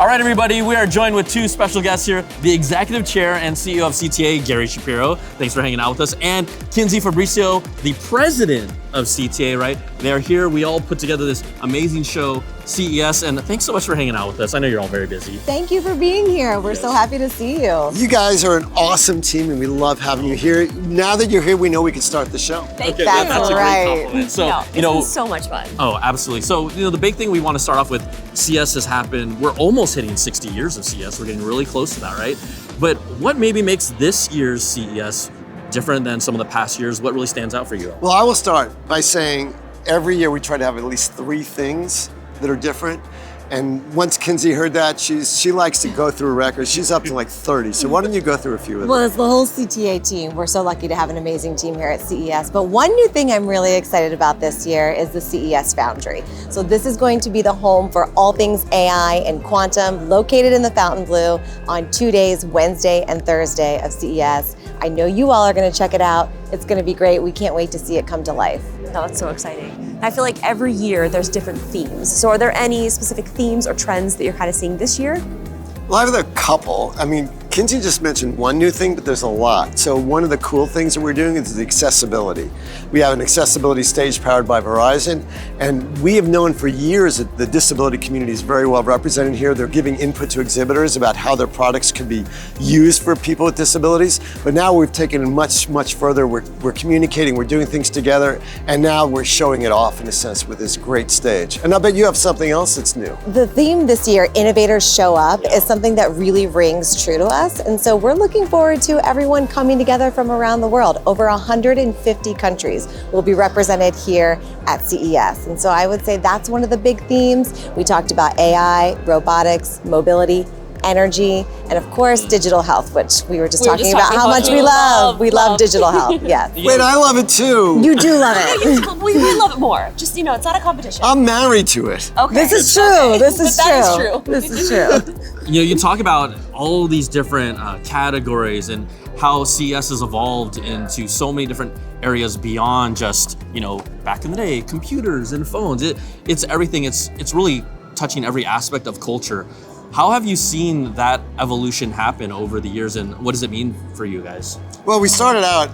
All right, everybody, we are joined with two special guests here, the Executive Chair and CEO of CTA, Gary Shapiro. Thanks for hanging out with us. And Kinsey Fabrizio, the President of CTA, right? They're here. We all put together this amazing show, CES, and thanks so much for hanging out with us. I know you're all very busy. Thank you for being here. We're so happy to see you. You guys are an awesome team and we love having you here. Now that you're here, we know we can start the show. Thank you. That's a right. great compliment. So, It's been so much fun. Oh, absolutely. So, the big thing we want to start off with, CES has happened. We're almost hitting 60 years of CES. We're getting really close to that, right? But what maybe makes this year's CES different than some of the past years? What really stands out for you? Well, I will start by saying every year we try to have at least 3 things that are different. And once Kinsey heard that, she likes to go through records. She's up to like 30. So why don't you go through a few of them? Well, it's the whole CTA team. We're so lucky to have an amazing team here at CES. But one new thing I'm really excited about this year is the CES Foundry. So this is going to be the home for all things AI and quantum, located in the Fontainebleau on 2 days, Wednesday and Thursday of CES. I know you all are going to check it out. It's going to be great. We can't wait to see it come to life. No, that's so exciting. I feel like every year there's different themes. So are there any specific themes or trends that you're kind of seeing this year? Well, I have a couple. I mean, Kinsey just mentioned one new thing, but there's a lot. So one of the cool things that we're doing is the accessibility. We have an accessibility stage powered by Verizon, and we have known for years that the disability community is very well represented here. They're giving input to exhibitors about how their products could be used for people with disabilities. But now we've taken it much, much further. We're communicating, we're doing things together, and now we're showing it off in a sense with this great stage. And I bet you have something else that's new. The theme this year, Innovators Show Up, is something that really rings true to us. And so we're looking forward to everyone coming together from around the world. Over 150 countries will be represented here at CES. And so I would say that's one of the big themes. We talked about AI, robotics, mobility, energy, and of course, digital health, which we were just talking about how much we love. We love digital health, yes. Wait, I love it too. You do love it. We love it more. Just, it's not a competition. I'm married to it. Okay. This is true. This is true. That is true. This is true. You talk about all these different categories and how CES has evolved into so many different areas beyond just, back in the day, computers and phones. It's everything. It's really touching every aspect of culture. How have you seen that evolution happen over the years, and what does it mean for you guys? Well, we started out,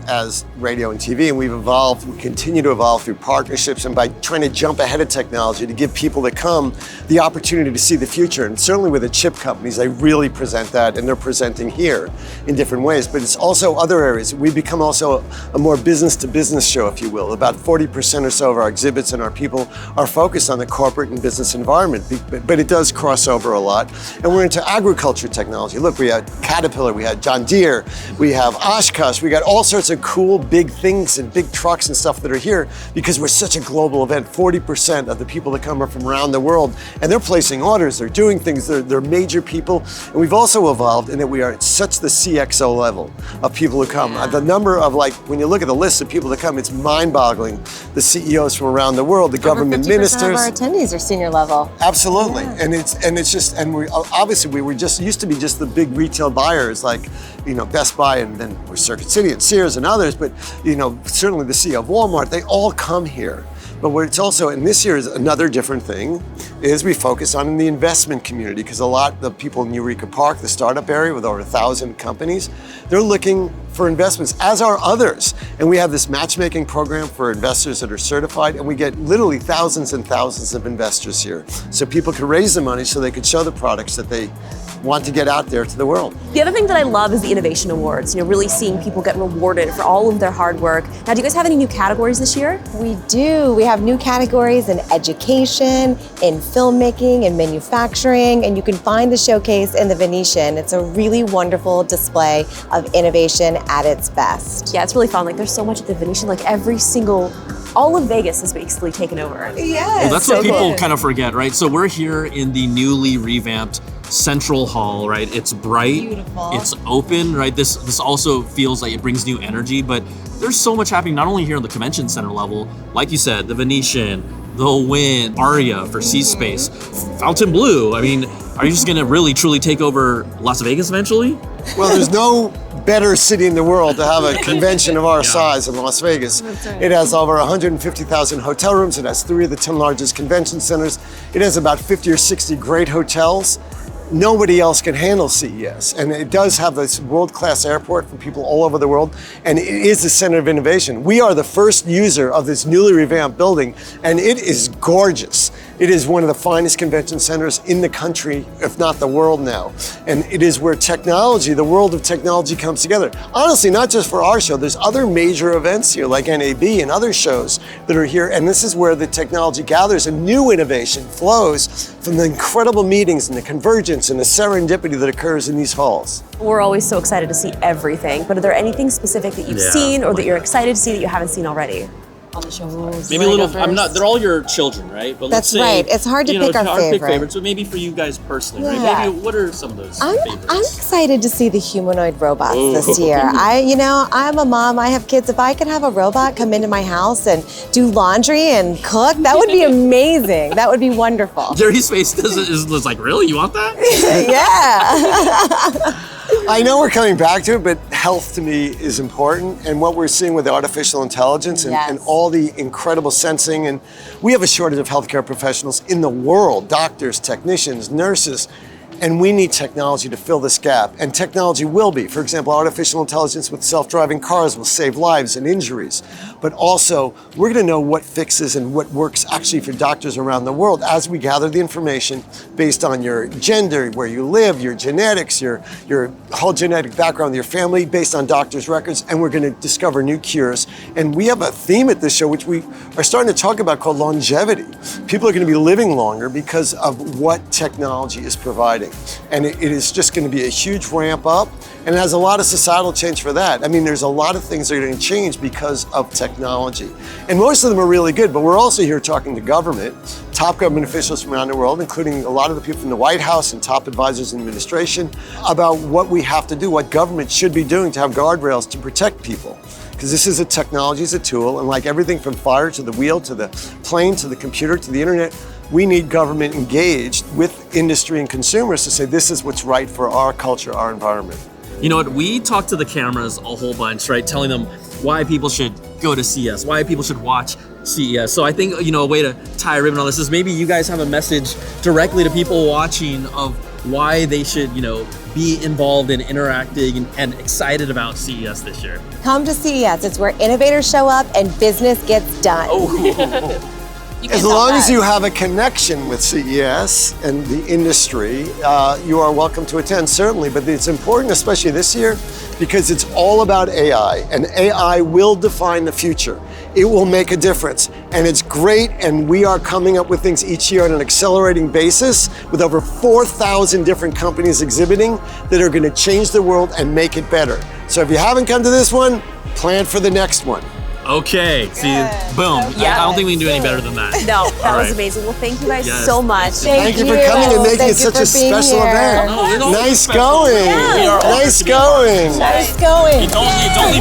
as radio and TV, and we've evolved. We continue to evolve through partnerships and by trying to jump ahead of technology to give people that come the opportunity to see the future. And certainly with the chip companies, they really present that, and they're presenting here in different ways. But it's also other areas. We've become also a more business-to-business show, if you will. About 40% or so of our exhibits and our people are focused on the corporate and business environment, but it does cross over a lot. And we're into agriculture technology. Look, we had Caterpillar, we had John Deere, we have Oshkosh, we got all sorts of cool big things and big trucks and stuff that are here because we're such a global event. 40% of the people that come are from around the world, and they're placing orders, they're doing things, they're major people. And we've also evolved in that we are at such the CXO level of people who come. The number of, when you look at the list of people that come, it's mind-boggling. The CEOs from around the world, the government ministers. Over 50% of our attendees are senior level. Absolutely, yeah. And it's just, and we were just used to be just the big retail buyers like Best Buy, and then we're Circuit City and Sears and others, but certainly the CEO of Walmart, they all come here. But what it's also, and this year is another different thing, is we focus on the investment community, because a lot of the people in Eureka Park, the startup area with over 1,000 companies, they're looking for investments, as are others. And we have this matchmaking program for investors that are certified, and we get literally thousands and thousands of investors here. So people can raise the money so they could show the products that they want to get out there to the world. The other thing that I love is the Innovation Awards, really seeing people get rewarded for all of their hard work. Now, do you guys have any new categories this year? We do. We have new categories in education, in filmmaking, in manufacturing, and you can find the showcase in the Venetian. It's a really wonderful display of innovation at its best. Yeah, it's really fun. There's so much at the Venetian, all of Vegas has basically taken over. Yes. Well, that's what people kind of forget, right? So we're here in the newly revamped Central Hall, right? It's bright, beautiful, it's open, right? This also feels like it brings new energy, but there's so much happening not only here on the convention center level, like you said, the Venetian, the Wynn, Aria for C-Space, Fontainebleau. I mean, are you just gonna really truly take over Las Vegas eventually? Well, there's no better city in the world to have a convention of our size in Las Vegas. That's right. It has over 150,000 hotel rooms. It has 3 of the 10 largest convention centers. It has about 50 or 60 great hotels. nobody else can handle CES. And it does have this world-class airport for people all over the world, and it is the center of innovation. We are the first user of this newly revamped building, and it is gorgeous. It is one of the finest convention centers in the country, if not the world now. And it is where technology, the world of technology, comes together. Honestly, not just for our show, there's other major events here like NAB and other shows that are here, and this is where the technology gathers and new innovation flows from the incredible meetings and the convergence and the serendipity that occurs in these halls. We're always so excited to see everything, but are there anything specific that you've seen or that you're excited to see that you haven't seen already? On the show. Maybe a little. I'm not. They're all your children, right? But That's right. It's hard to pick our favorites. But maybe for you guys personally, right? Maybe what are some of those favorites? I'm excited to see the humanoid robots this year. I'm a mom. I have kids. If I could have a robot come into my house and do laundry and cook, that would be amazing. That would be wonderful. Gary's face is like, really? You want that? Yeah. I know we're coming back to it, but health to me is important, and what we're seeing with artificial intelligence and all the incredible sensing, and we have a shortage of healthcare professionals in the world, doctors, technicians, nurses, and we need technology to fill this gap, and technology will be. For example, artificial intelligence with self-driving cars will save lives and injuries, but also we're going to know what fixes and what works actually for doctors around the world as we gather the information based on your gender, where you live, your genetics, your whole genetic background, your family, based on doctors' records, and we're going to discover new cures. And we have a theme at this show which we are starting to talk about called longevity. People are going to be living longer because of what technology is providing. And it is just going to be a huge ramp up, and it has a lot of societal change for that. I mean, there's a lot of things that are going to change because of technology. And most of them are really good, but we're also here talking to government, top government officials from around the world, including a lot of the people from the White House and top advisors in administration, about what we have to do, what government should be doing to have guardrails to protect people. Because this is a technology, is a tool, and like everything from fire to the wheel to the plane to the computer to the internet, we need government engaged with industry and consumers to say this is what's right for our culture, our environment. You know what? We talk to the cameras a whole bunch, right? Telling them why people should go to CES, why people should watch CES. So I think, a way to tie a ribbon on this is maybe you guys have a message directly to people watching of why they should, be involved in interacting and excited about CES this year. Come to CES. It's where innovators show up and business gets done. As long as you have a connection with CES and the industry, you are welcome to attend, certainly. But it's important, especially this year, because it's all about AI, and AI will define the future. It will make a difference, and it's great, and we are coming up with things each year on an accelerating basis with over 4,000 different companies exhibiting that are going to change the world and make it better. So if you haven't come to this one, plan for the next one. Okay, see, boom. Yeah. I don't think we can do any better than that. No, that was amazing. Well, thank you guys so much. Thank you for coming and making it such a special event. No, Nice going. Yeah. Nice going. Nice going. You don't